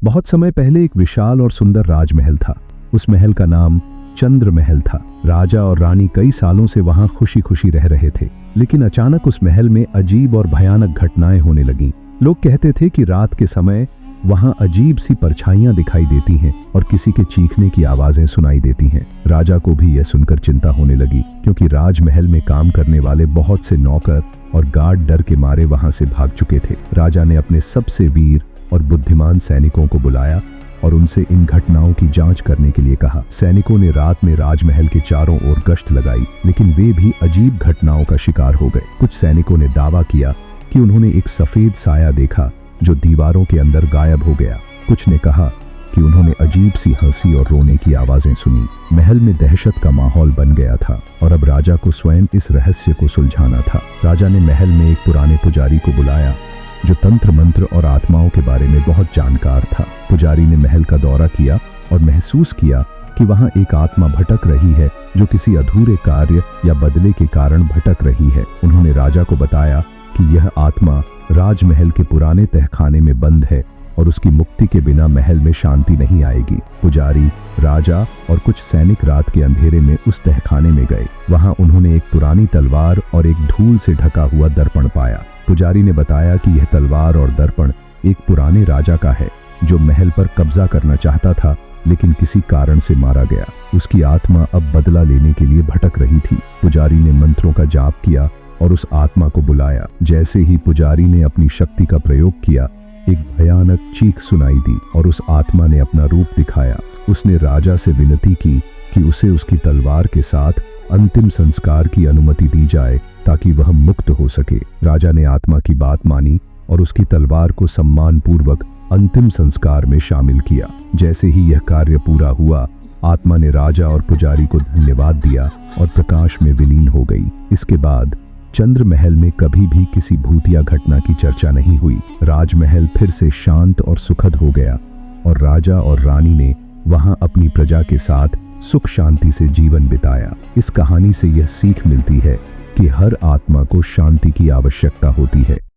बहुत समय पहले एक विशाल और सुंदर राजमहल था। उस महल का नाम चंद्र महल था। राजा और रानी कई सालों से वहां खुशी खुशी रह रहे थे, लेकिन अचानक उस महल में अजीब और भयानक घटनाएं होने लगीं। लोग कहते थे कि रात के समय वहां अजीब सी परछाइयां दिखाई देती हैं और किसी के चीखने की आवाजें सुनाई देती हैं। राजा को भी यह सुनकर चिंता होने लगी, क्योंकि राजमहल में काम करने वाले बहुत से नौकर और गार्ड डर के मारे वहां से भाग चुके थे। राजा ने अपने सबसे वीर और बुद्धिमान सैनिकों को बुलाया और उनसे इन घटनाओं की जांच करने के लिए कहा। सैनिकों ने रात में राजमहल के चारों ओर गश्त लगाई, लेकिन वे भी अजीब घटनाओं का शिकार हो गए। कुछ सैनिकों ने दावा किया कि उन्होंने एक सफेद साया देखा जो दीवारों के अंदर गायब हो गया। कुछ ने कहा कि उन्होंने अजीब सी हंसी और रोने की आवाजें सुनी। महल में दहशत का माहौल बन गया था और अब राजा को स्वयं इस रहस्य को सुलझाना था। राजा ने महल में एक पुराने पुजारी को बुलाया जो तंत्र मंत्र और आत्माओं के बारे में बहुत जानकार था। पुजारी ने महल का दौरा किया और महसूस किया कि वहां एक आत्मा भटक रही है जो किसी अधूरे कार्य या बदले के कारण भटक रही है। उन्होंने राजा को बताया कि यह आत्मा राजमहल के पुराने तहखाने में बंद है और उसकी मुक्ति के बिना महल में शांति नहीं आएगी। पुजारी, राजा और कुछ सैनिक रात के अंधेरे में उस तहखाने में गए। वहां उन्होंने एक पुरानी तलवार और एक धूल से ढका हुआ दर्पण पाया। पुजारी ने बताया कि यह तलवार और दर्पण एक पुराने राजा का है जो महल पर कब्जा करना चाहता था, लेकिन किसी कारण से मारा गया। उसकी आत्मा अब बदला लेने के लिए भटक रही थी। पुजारी ने मंत्रों का जाप किया और उस आत्मा को बुलाया। जैसे ही पुजारी ने अपनी शक्ति का प्रयोग किया, एक भयानक चीख सुनाई दी और उस आत्मा ने अपना रूप दिखाया। उसने राजा से विनती की कि उसे उसकी तलवार के साथ अंतिम संस्कार की अनुमति दी जाए ताकि वह मुक्त हो सके। राजा ने आत्मा की बात मानी और उसकी तलवार को सम्मान पूर्वक अंतिम संस्कार में शामिल किया। जैसे ही यह कार्य पूरा हुआ, आत्मा ने राजा और पुजारी को धन्यवाद दिया और प्रकाश में विलीन हो गई। इसके बाद चंद्र महल में कभी भी किसी भूतिया घटना की चर्चा नहीं हुई। राजमहल फिर से शांत और सुखद हो गया और राजा और रानी ने वहां अपनी प्रजा के साथ सुख शांति से जीवन बिताया। इस कहानी से यह सीख मिलती है कि हर आत्मा को शांति की आवश्यकता होती है।